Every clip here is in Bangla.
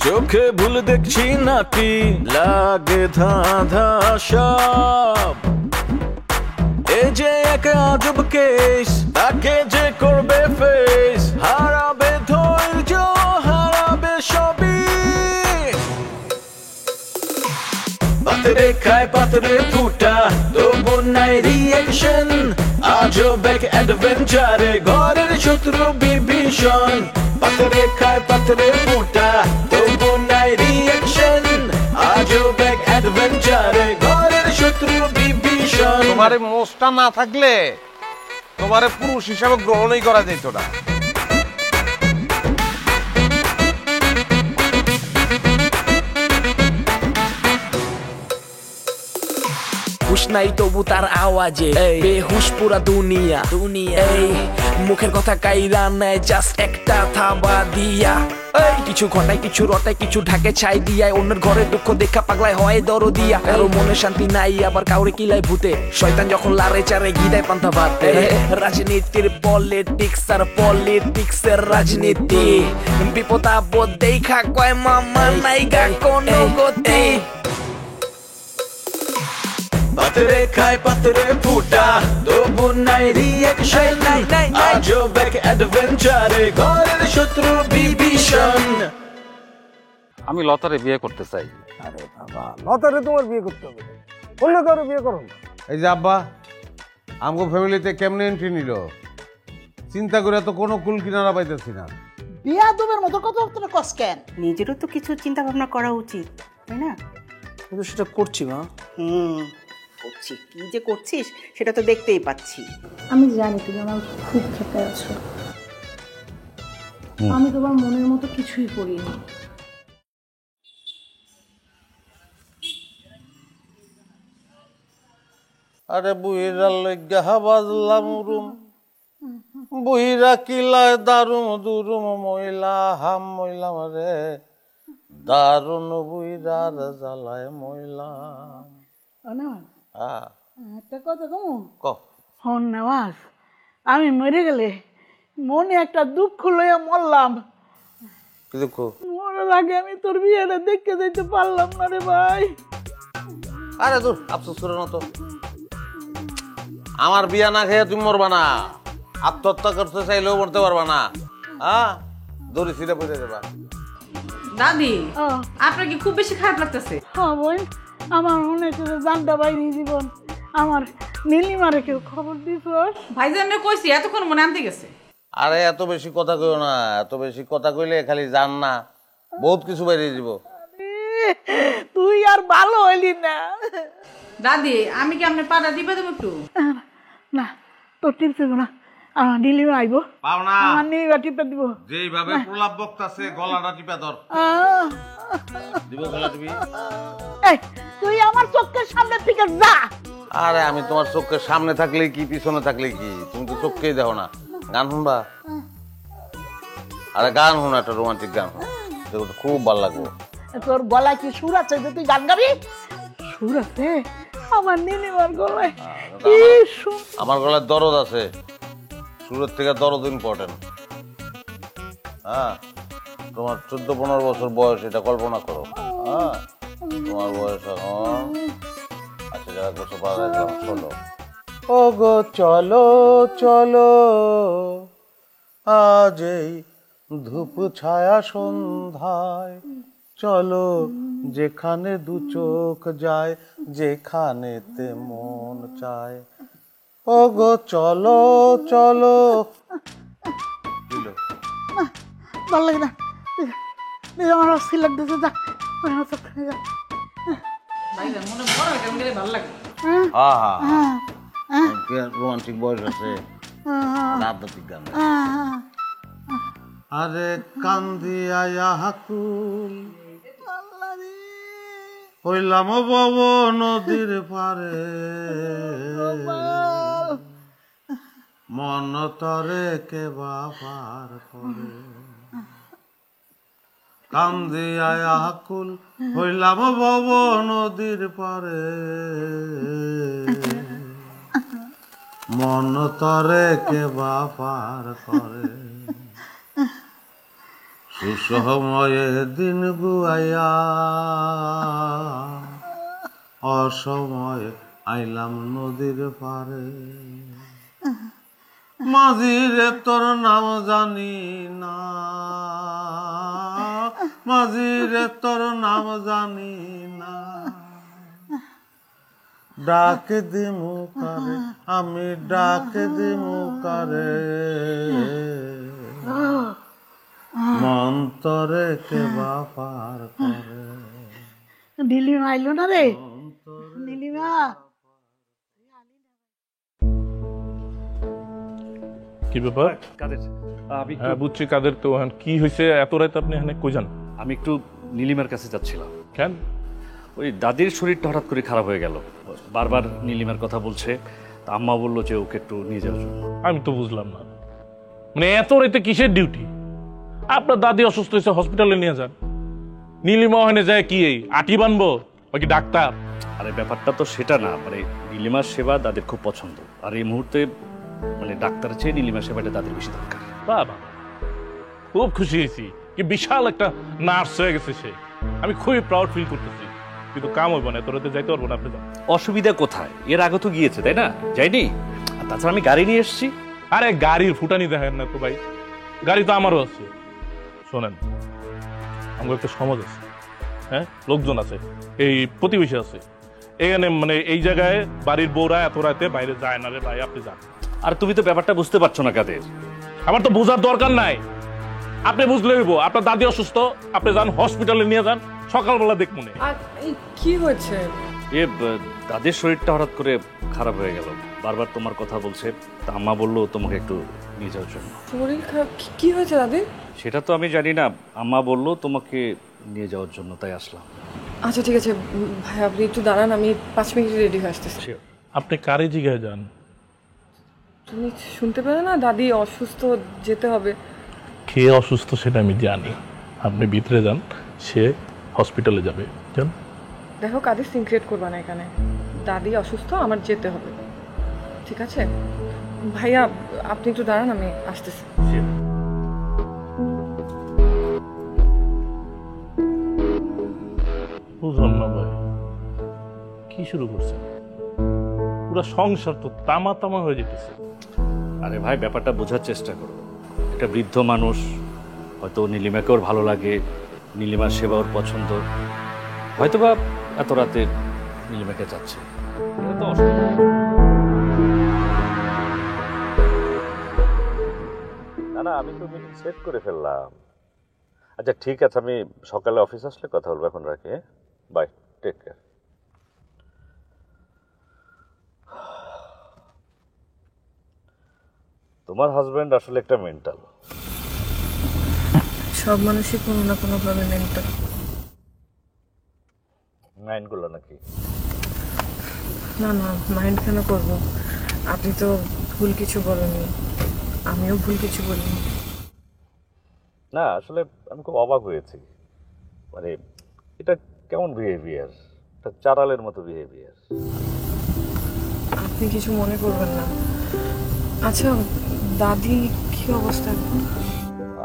চোখে ভুল দেখছি নাকি লাগে ধাঁধা সব এই যে এক আজব কেস তাকে যে করবে ফেস হারাবে ধৈর্য হারাবে সবই পাতরে খায় পাতরে ফুটা তবু নাই রিয়েকশন আজব এক অ্যাডভেঞ্চারে ঘরের শত্রু বিভীষণ পাতরে খায় পাতরে ফুটা তবু নাই রিয়েকশন আজব এক অ্যাডভেঞ্চারে ঘরের শত্রু বিভীষণ তোমারে মোষটা না থাকলে তোমারে পুরুষ হিসাবে গ্রহণই করা যেত না হুশ নাই তবু তার আওয়াজে বেহুশ পুরা দুনিয়া এই মুখের কথা কাইরা নেয় জাস্ট একটা থাবা দিয়া কিছু ঘটায় কিছু রটায় কিছু ঢাকে ছাই দিয়ায় অন্যের ঘরে দুঃখ দেখা পাগলায় হয় দরদিয়া কারো মনে শান্তি নাই আবার কাউরে কিলায় ভূতে শয়তান যখন লারে চারে গিদায় পান্তা ভাতে রাজনীতির পলিটিক্স আর পলিটিক্সের রাজনীতি বিপদ আপদ দেখা কয় মামা নাইগা কোনো গতি পাতরে খায় পাতরে ফুটা তবু নাই রিয়েকশন আজব এক অ্যাডভেঞ্চারে ঘরের শত্রু বিভীষণ আমি লতারে বিয়ে করতে চাই আরে বাবা লতারে তোমার বিয়ে করতে হবে অন্য কারো বিয়ে করো না এই যে আব্বা আমগো ফ্যামিলিতে কেমনে এন্ট্রি নিল চিন্তা করে তো কোনো কুল কিনারা পাইতেছি না বিয়াদবের মতো কথা তোরা কস কেন নিজেরও তো কিছু চিন্তা ভাবনা করা উচিত তাই না কিন্তু সেটা করছি মা করছিস কি যে করছিস সেটা তো দেখতেই পাচ্ছি আমি জানি তুমি আমার খুব খেপে আছো আমি তোমার মনের মতো কিছুই করিনি আরে বুইরা লইগা বাজলাম রুম বুইরা কিলায় দারুম দুরুম ময়লা হাম ময়লা রে দারুন বুইরার জ্বালায় ময়লা একটা কথা কমু ক হন নেওয়াজ আমি মরে গেলে মনে একটা দুঃখ লইয়া মরলাম কি দুঃখ মরার আগে আমি তোর বিয়েটা দেখতে যেতে পারলাম না রে ভাই আরে দূর আফসোস করে না তো আমার বিয়া না খেয়ে তুমি মরবা না আত্মহত্যা করতে চাইলেও মরতে পারবা না হ্যাঁ দড়ি ছিঁড়ে পড়ে দেবা দাদি আপনার কি খুব বেশি খারাপ লাগতেছে হ্যাঁ বোন আমার মনে হচ্ছে জানটা বাইরে জীবন আমার নীলিমারে কেউ খবর দিস ভাইজানরে কইছি এতক্ষণ মনে আনতে গেছে আরে এত বেশি কথা কইও না এত বেশি কথা কইলে খালি জান না বহুত কিছু বাইরে যাব তুই আর ভালো হইলি না দাদি আমি কি আপনি পাড়া দিবে দেবো একটু না তোর টিপতে না আমার নীলিমা আইবো পাও না আমার নীলিমা টিপে দিব যেইভাবে প্রলাপ বক্তাছে গলাটা টিপা ধর দিব গলা টিপি এই তুই আমার চোখের সামনে থেকে যা আরে আমি তোমার চোখের সামনে থাকলে কি পিছনে থাকলে কি তুমি তো চোখকেই দেখো না গান শুনবা আরে গান শুন একটা রোমান্টিক গান শুন খুব ভালো লাগবে তোর গলায় কি সুর আছে যে তুই গান গাবি সুর আছে আমার নীলিমার গলায় কি সুর আমার গলায় দরদ আছে সুরের থেকে দরদ ইম্পর্টেন্ট হ্যাঁ তোমার 14-15 বছর বয়স এটা কল্পনা করো হ্যাঁ তোমার বয়স এখন আচ্ছা যারা বছর পার হয়ে গেলাম চলো ও গো চলো চলো আজ এই ধূপ ছায়া সন্ধ্যায় চলো যেখানে দু চোখ যায় যেখানেতে মন চায় ও গো চলো চলো ভালো লাগে না আমার অস্থির লাগতেছে যা ভাইজান মনে বড় কেমন গেলে ভালো লাগে রোমান্টিক বয়স আছে আধ্যাত্মিক গান আরে কান্দিয়া হাকুল হইলাম বব নদীর পারে মন তরে কে বাপার করে কান্দিয়া আকুল হইলাম বব নদীর পারে মন তরে কে বাপার করে সুসময়ে দিন গুয়াইয়া অসময়ে আইলাম নদীর পারে মাঝিরে তোর নাম জানি না মাঝিরে তোর নাম জানি না ডাক দিমু কারে আমি ডাক দিমু কারে মন্তরে কে বাপার করে নীলিমা আইলো না রে নীলিমা কি ব্যাপার কাদের আমি হ্যাঁ বুঝছি কাদের তো এখন কি হয়েছে এত রাত আপনি এখানে কই যান আমি একটু নীলিমার কাছে যাচ্ছিলাম। কেন ওই দাদির শরীরটা হঠাৎ করে খারাপ হয়ে গেল, বারবার নীলিমার কথা বলছে। তা আম্মা বললো যে ওকে একটু নিয়ে যাওয়ার জন্য। আমি তো বুঝলাম না মানে এত রাতে কিসের ডিউটি? আপনার দাদি অসুস্থ হয়েছে, হসপিটালে নিয়ে যান। নীলিমা ওখানে যায় কি এই আটি বানবো ওই কি ডাক্তার? আরে ব্যাপারটা তো সেটা না, মানে নীলিমার সেবা দাদির খুব পছন্দ, আর এই মুহূর্তে মানে ডাক্তারের চেয়ে নীলিমার সেবাটা দাদির বেশি দরকার। বাবা খুব খুশি হয়েছি কি বিশাল একটা নার্স হয়ে গেছে সে। আমি খুবই প্রাউড ফিল করতেছি, কিন্তু কাম হইব না, তোরাতে যাইতে পারবো না। আপনি যান। অসুবিধা কোথায়? এর আগে তো গিয়েছে, তাই না? যাইনি? আর তাছাড়া আমি গাড়ি নিয়ে এসেছি। আরে গাড়ির ফুটানি দেখেন না তো ভাই, গাড়ি তো আমারও আছে। শোনেন, আমার একটা সমাজ আছে, হ্যাঁ, লোকজন আছে, এই প্রতিবেশী আছে এখানে, মানে এই জায়গায় বাড়ির বউরা এত রাতে বাইরে যায় না রে ভাই। আপনি যান। আর তুমি তো ব্যাপারটা বুঝতে পারছো না কাদের। আমার তো বোঝার দরকার নাই, আপনি বুঝলে হইব। আপনার দাদি অসুস্থ, আপনি যান হসপিটালে নিয়ে যান, সকালবেলা দেখ মনে। কি হয়েছে? এ দাদির শরীরটা হঠাৎ করে খারাপ হয়ে গেল, বারবার তোমার কথা বলছে। তা আম্মা বললো তোমাকে একটু নিয়ে যাওয়ার জন্য। শরীর খারাপ? কি হয়েছে দাদি? সেটা তো আমি জানি না, আম্মা বললো তোমাকে নিয়ে যাওয়ার জন্য, তাই আসলাম। আচ্ছা ঠিক আছে ভাই, আপনি একটু দাঁড়ান, আমি 5 মিনিটে রেডি হয়ে আসতেছি। আপনি কারে জিগায় যান? তুমি শুনতে পেলে না দাদি অসুস্থ, যেতে হবে। কে অসুস্থ সেটা আমি জানি, আপনি ভিতরে যান, সে হসপিটালে যাবে। যান। দেখো কাদের সিন ক্রিয়েট করবা না এখানে, দাদি অসুস্থ, আমার যেতে হবে, ঠিক আছে? ভাইয়া আপনি একটু দাঁড়ান, আমি আসতেছি। বুঝলাম না ভাই, কি শুরু করছেন? পুরো সংসার তো তামা তামা হয়ে যেতেছে। আরে ভাই ব্যাপারটা বোঝার চেষ্টা করো, একটা বৃদ্ধ মানুষ, হয়তো নীলিমাকে ওর ভালো লাগে, নীলিমার সেবা ওর পছন্দ, হয়তোবা এত রাতে নীলিমাকে যাচ্ছে। এটা তো না না, আমি তো মিটিং সেট করে ফেললাম। আচ্ছা ঠিক আছে, আমি সকালে অফিস আসলে কথা বলবো। এখন রাখি, বাই, টেক কেয়ার। তোমার হাজবেন্ড আসলে একটা মেন্টাল। সব মানুষই কোনো না কোনো ভাবে মেন্টাল। মাইন্ড করলো নাকি? না না, মাইন্ড কেন করবো? আপনি তো ভুল কিছু বলেননি, আমিও ভুল কিছু বলিনি। না আসলে আমি খুব অবাক হয়েছি, মানে এটা কেমন বিহেভিয়ার, এটা চারালের মতো বিহেভিয়ার। আপনি কিছু মনে করবেন না। আচ্ছা দাদি কি অবস্থা?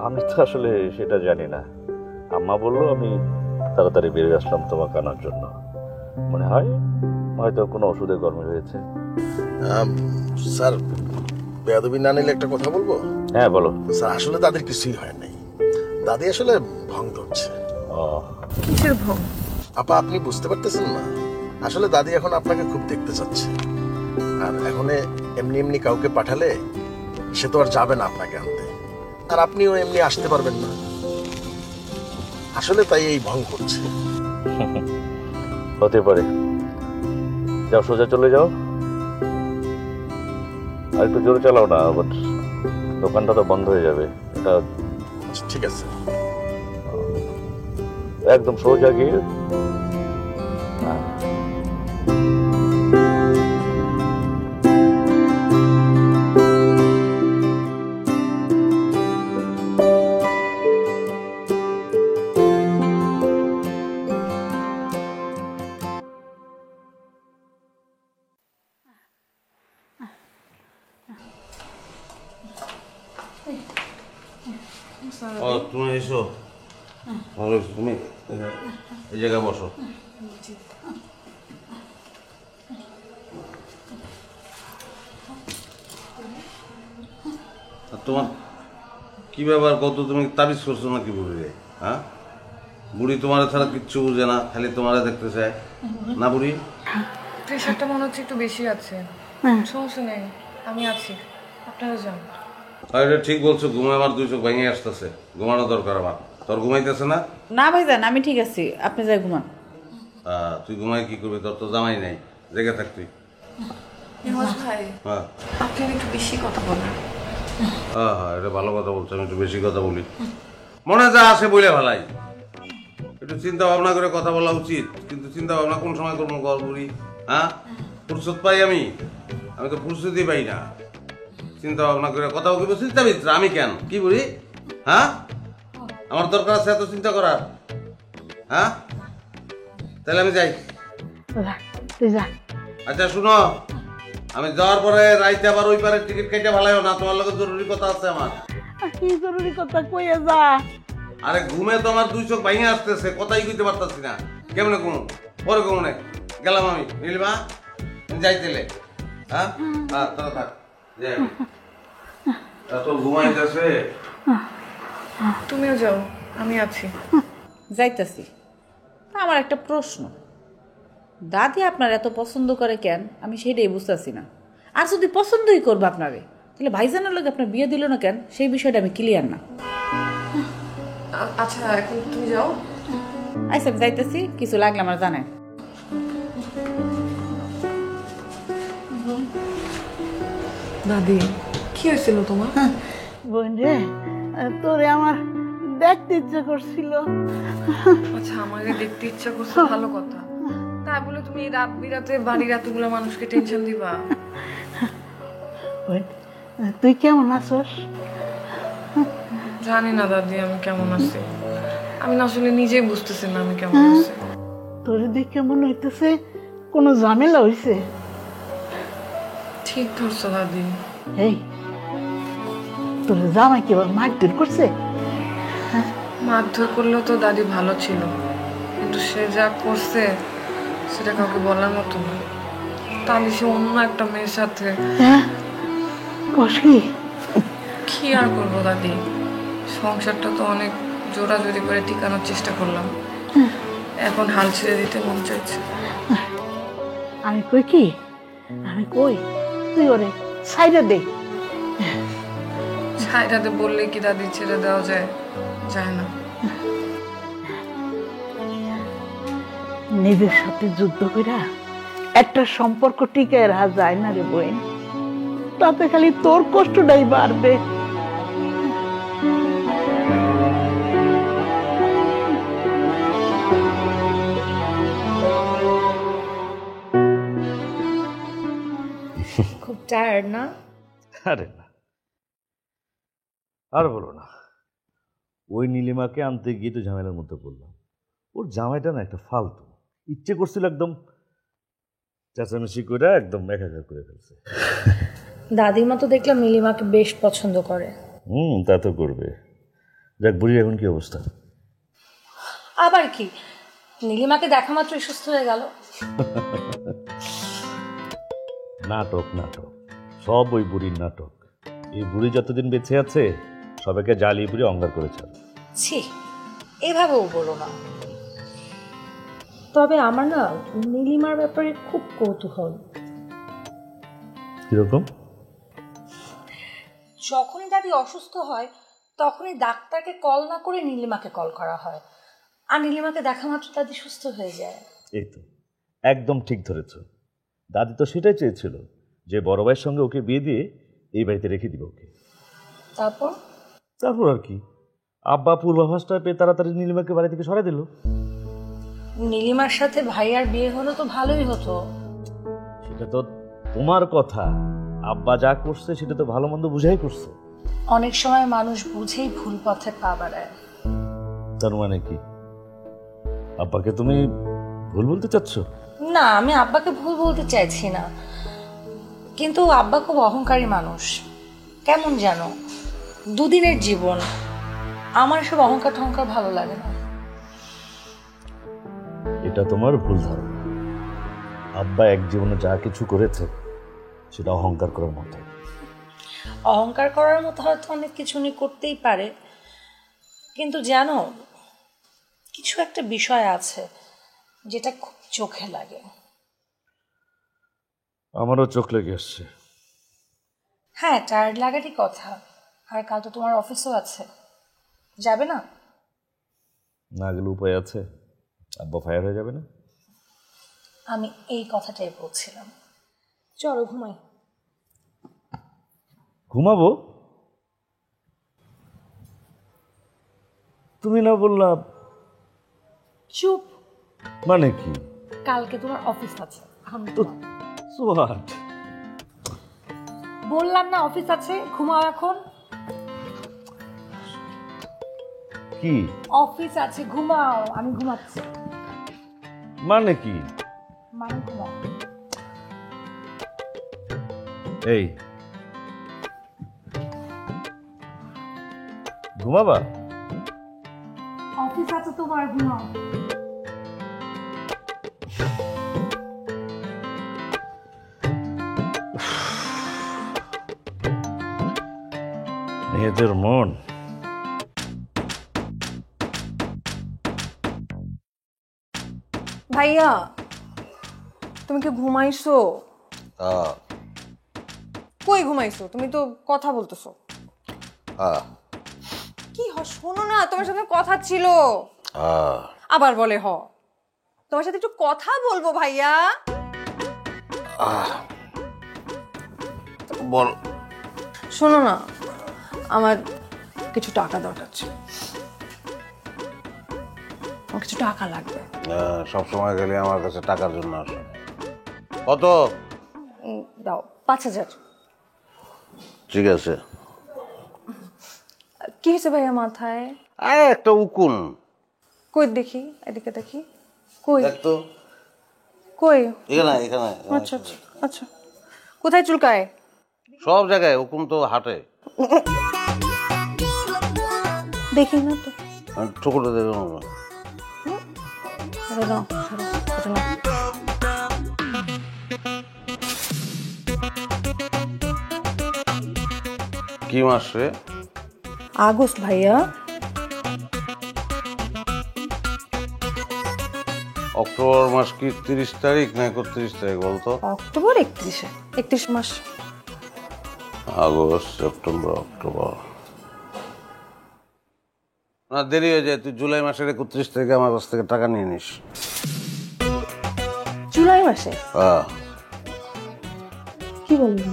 আমি তো আসলে সেটা জানি না, আম্মা বললো, আমি তাড়াতাড়ি বেরিয়ে আসলাম তোমাকে আনার জন্য। মনে হয় হয়তো কোনো ওষুধে গরমিল হয়েছে। স্যার বেয়াদবি না নিলে একটা কথা বলবো? হ্যাঁ বলো। স্যার আসলে তাদের কিছুই হয় নাই, দাদি আসলে ভং ধরছে। কিসের ভং? আপা আপনি বুঝতে পারতেছেন না, আসলে দাদি এখন আপনাকে খুব দেখতে চাচ্ছে, আর এখন এমনি এমনি কাউকে পাঠালে সে তো আর যাবে না আপনাকে আনতে, আর আপনিও এমনি আসতে পারবেন না, আসলে তাই এই ভং করছে। হতে পারে, যাও সোজা চলে যাও, আর একটু জোরে চালাও না, বাট দোকানটা তো বন্ধ হয়ে যাবে। এটা ঠিক আছে, একদম সোজা গিয়ে তুমি এসো। রয়েছো তুমি, এই জায়গায় বসো। আর তোমার কি ব্যাপার কত, তুমি তাবিজ করছো নাকি বুড়ি? হ্যাঁ, বুড়ি তোমার ছাড়া কিচ্ছু বুঝে না, খালি তোমারে দেখতে চায় না বুড়ি? প্রেশারটা মনে হচ্ছে একটু বেশি আছে। সমস্যা নেই, আমি আছি, আপনারা যান। এটা ঠিক বলছো, ঘুমে আমার 2 চোখ ভেঙে আসতেছে, ঘুমানো দরকার আমার। তোর ঘুমাইতেছে না? না ভাইজান, আমি ঠিক আছি, আপনি যাই ঘুমান। তুই ঘুমাই কি করবি? তোর তো জামাই নাই, জেগে থাক তুই। ভাই, হ্যাঁ, আপনি একটু বেশি কথা বলেন। হ্যাঁ হ্যাঁ, এটা ভালো কথা বলছো, আমি একটু বেশি কথা বলি। মনে যা আসে বলে ভালাই, একটু চিন্তা ভাবনা করে কথা বলা উচিত। কিন্তু চিন্তা ভাবনা কোন সময় করবো গর বুড়ি? হ্যাঁ, ফুরসত পাই আমি তো ফুরসতই পাই না। চিন্তা ভাবনা করে কথা বলবো চিন্তাবিদ আমি কেন? কি বুড়ি? হ্যাঁ, আমার দরকার আছে এত চিন্তা করার? হ্যাঁ, তাহলে আমি যাই। আচ্ছা শুনো, আমি যাওয়ার পরে রাইতে আবার ওই পারে টিকিট কেটে ভালাইও না, তোমার লগে জরুরি কথা আছে আমার। কি জরুরি কথা কইয়া যা। আরে ঘুমে তো আমার 2 চোখ ভাঙে আসতেছে, কথাই কইতে পারতাছি না। কেমনে ঘুম? পরে ঘুমনে গেলাম আমি। নীলিমা যাইতেলে? হ্যাঁ হ্যাঁ, তোরা থাক, যাই। এত ঘুমাইতেছে। তুমিও যাও, আমি আছি। যাইতাছি। আমার একটা প্রশ্ন, দাদি আপনার এত পছন্দ করে কেন? আমি সেটাই বুঝতেছি না। আর যদি পছন্দই করবো আপনারে, তাহলে ভাইজানের লোক আপনার বিয়ে দিল না কেন? সেই বিষয়টা আমি ক্লিয়ার না। আচ্ছা, এখন তুমি যাও। আচ্ছা, আমি যাইতেছি, কিছু লাগলে আমার জানেন। দাদি, কি হয়েছিল তোমার? বোন রে, তোরে আমার দেখতে ইচ্ছা করছিল। আচ্ছা, আমাকে দেখতে ইচ্ছা করছে, ভালো কথা। তাই বলে তুমি এই রাত বিরাতে বাড়ির এতগুলো মানুষকে টেনশন দিবা? তুই কেমন আছস? জানি না দাদি আমি কেমন আছি। আমি না আসলে নিজেই বুঝতেছি না আমি কেমন আছি। তোর দেখে মনে হইতেছে কোনো ঝামেলা হইছে। ঠিক ধরছো দাদি। এই, তোর জামাই কি আবার মারধর করছে? মারধর করলেও তো দাদি ভালো ছিল, কিন্তু সে যা করছে সেটা কাউকে বলার মতো না। তাহলে সে অন্য একটা মেয়ের সাথে। কি আর করবো দাদি, সংসারটা তো অনেক জোরাজোরি করে টিকানোর চেষ্টা করলাম, এখন হাল ছেড়ে দিতে মন চাইছে। আমি কই কি, আমি কই তুই ওরে ছাইড়া দে। ছাইড়াতে বললে কি দাদি ছেড়ে দেওয়া যায়? যায় না। নিজের সাথে যুদ্ধ কইরা একটা সম্পর্ক টিকায় রাখা যায় না রে বোন, তাতে খালি তোর কষ্টটাই বাড়বে। খুব টায়ার্ড না? আরে না, আর বলো না। ওই নীলিমাকে আনতে গিয়ে তো ঝামেলার মধ্যে পড়লাম। ওর জামাইটা না একটা ফালতু, ইচ্ছে করছিল একদম চেঁচামেচি করে একদম একাকার করে ফেলছে। দাদিমা তো দেখলাম নীলিমাকে বেশ পছন্দ করে। তা তো করবে। যাক, বুড়ির এখন কি অবস্থা? আবার কি, নীলিমাকে দেখা মাত্রই সুস্থ হয়ে গেল। নাটক নাটক, সব ওই বুড়ির নাটক। এই বুড়ি যতদিন বেঁচে আছে সবাইকে জ্বালিয়ে পুড়িয়ে অঙ্গার করেছে। ছি, এভাবেও বলো না। তবে আমার না নীলিমার ব্যাপারে খুব কৌতূহল। কিরকম? যখনই দাদি অসুস্থ হয় তখনই ডাক্তারকে কল না করে নীলিমাকে কল করা হয়, আর নীলিমাকে দেখা মাত্র দাদি সুস্থ হয়ে যায়। এই তো একদম ঠিক ধরেছ। দাদি তো সেটাই চেয়েছিল, যে বড় ভাইয়ের সঙ্গে ওকে বিয়ে দিয়ে এই বাড়িতে রেখে দিব ওকে। তারপর আর কি, আব্বা পূর্বাভাসটা পেয়ে তাড়াতাড়ি নীলিমাকে বাড়ি থেকে সরাই দিল। নীলিমার সাথে ভাইয়ার বিয়ে হলো তো ভালোই হতো। সেটা তো তোমার কথা, আব্বা যা করছে সেটা তো ভালো মন্দ বুঝাই করছে। অনেক সময় মানুষ বুঝেই ভুল পথে পা বাড়ায়। তার মানে কি, আব্বাকে তুমি ভুল বলতে চাচ্ছ? না, আমি আব্বাকে ভুল বলতে চাইছি না, কিন্তু আব্বা খুব অহংকারী মানুষ। কেমন যেন দুদিনের জীবন, আমার সব অহংকার টহংকার ভালো লাগে না। এটা তোমার ভুল ধারণা। আব্বা এক জীবনে যা কিছু করেছে সেটা অহংকার করার মতো। অহংকার করার মতো হয়তো অনেক কিছু উনি করতেই পারে, কিন্তু জানো কিছু একটা বিষয় আছে যেটা খুব চোখে লাগে। আমারও চোখ লেগে আসছে। হ্যাঁ, টায়ার্ড লাগারই কথা। আর কাল তো তোমার অফিসও আছে, যাবে না? না গেলে উপায় আছে? আব্বা ফায়ার হয়ে যাবে না? আমি এই কথাটাই বলছিলাম। চলো ঘুমাই। ঘুমাবো? তুমি না বললা? চুপ। মানে কি? কালকে তোমার অফিস আছে। হোয়াট? বললাম না অফিস আছে, ঘুমাও এখন। কি অফিস আছে, ঘুমাও। আমি ঘুমাচ্ছি। মানে কি? মানে ঘুমাও। এই ঘুমাবা? অফিস আছে তোমার, ঘুমাও। মেয়েদের মন। ভাইয়া তুমি কি ঘুমাইছো? কই ঘুমাইছো? তুমি তো কথা বলতেছো। কি শোনো না, তোমার সাথে কথা ছিল। আবার বলে তোমার সাথে একটু কথা বলবো ভাইয়া। বল। শোনো না, আমার কিছু টাকা দরকার ছিল। আমার কিছু টাকা লাগবে। সব সময় গেলে আমার কাছে টাকার জন্য আসো। কত? দাও 5,000। ঠিক আছে। কি হয়েছে ভাইয়া মাথায়? আরে একটা উকুন। কই দেখি, এদিকে দেখি। কই দেখতো? কই? এখানে এখানে। আচ্ছা আচ্ছা আচ্ছা। কোথায় চুলকায়? সব জায়গায়। উকুন তো হাঁটে। দেখি না তো। ঠুকুরটা দেবে না। আরে নাও, এটা নাও। কি মাস রে? আগস্ট ভাইয়া। অক্টোবর মাস কি 30 তারিখ না 31 তারিখ বলতো? অক্টোবর 31-এ। 31 মাস। August, September, October. না দেরি হয়ে যায়। তুই জুলাই মাসের 31 তারিখে আমার কাছ থেকে টাকা নিয়ে নিস। জুলাই মাসে? হ্যাঁ। কি বললি?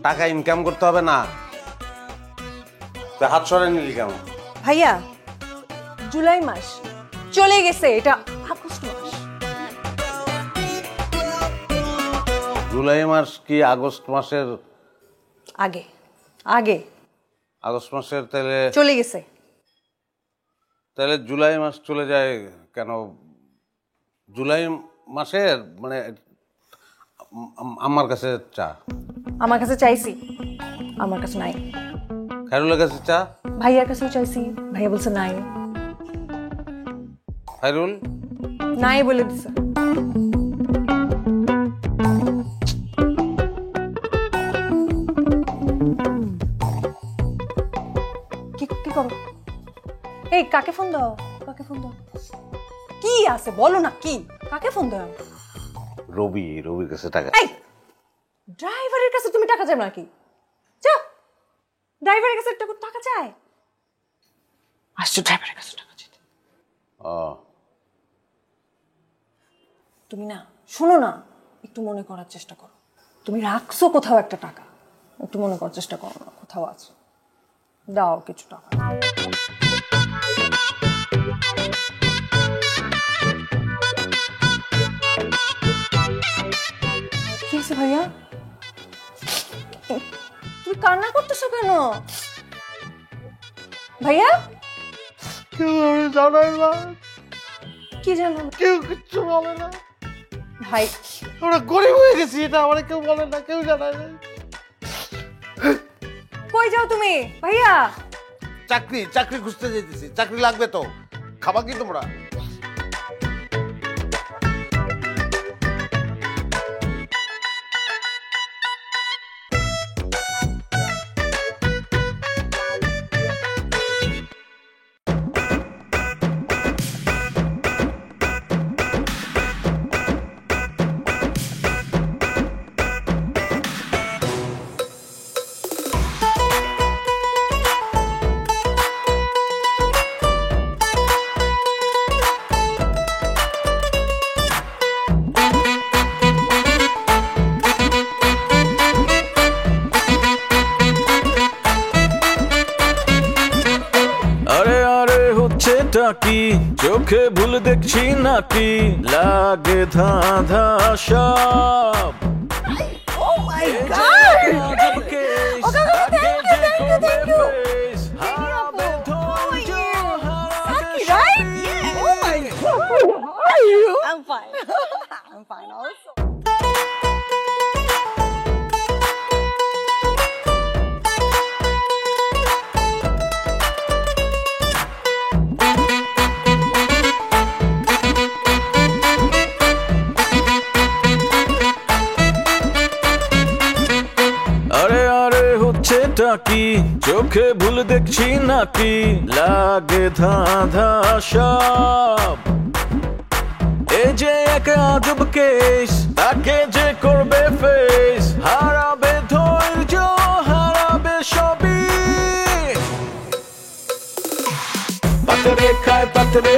টাকা ইনকাম করতে হবে না? তুই হাত সরে নিলি কেমন? ভাইয়া জুলাই মাস চলে গেছে, এটা আগস্ট মাস। জুলাই মাস কি আগস্ট মাসের আগে? আগে আগস্ট মাসের তাহলে চলে গেছে। তাহলে জুলাই মাস চলে যায় কেন? জুলাই মাসের মানে আমার কাছে চা। আমার কাছে চাইছি, আমার কাছে নাই। খায়রুলের কাছে চা। ভাইয়ার কাছেও চাইছি, ভাইয়া বলছে নাই। খায়রুল নাই বলে দিছে। কি করো? এই কাকে ফোন দাও? কাকে ফোন দাও? কি আছে বলো না, কি কাকে ফোন দাও? রবির কাছে টাকা। এই ড্রাইভারের কাছে তুমি টাকা চাও নাকি? যাও, ড্রাইভারের কাছে টাকা চাই। আসছো ড্রাইভারের কাছে টাকা চাইতে। তুমি না শোনো না, একটু মনে করার চেষ্টা করো। তুমি রাখছো কোথাও একটা টাকা, একটু মনে করার চেষ্টা করো না, কোথাও আছে। দাও কিছু টাকা। কি হয়েছে ভাইয়া? তুমি কান্না করতেছো কেন ভাইয়া? কেউ জানাই না। কি জানো? কেউ কিচ্ছু বলে না ভাই। আমরা গরিব হয়ে গেছি, এটা আমার কেউ বলে না, কেউ জানায় না। কই যাও তুমি ভাইয়া? চাকরি খুঁজতে যেতেছি। চাকরি লাগবে তো, খাবা কি তোমরা? হচ্ছেটা কি চোখে ভুল দেখছি নাকি লাগে ধাঁধা সব I'm fine. I'm fine also. আরে আরে হচ্ছেটা কি চোখে ভুল দেখছি নাকি লাগে ধাঁধা সব এই যে এক আজব কেস তাকে যে করবে ফেস হারাবে ধৈর্য হারাবে সবই পাতরে খায় পাতরে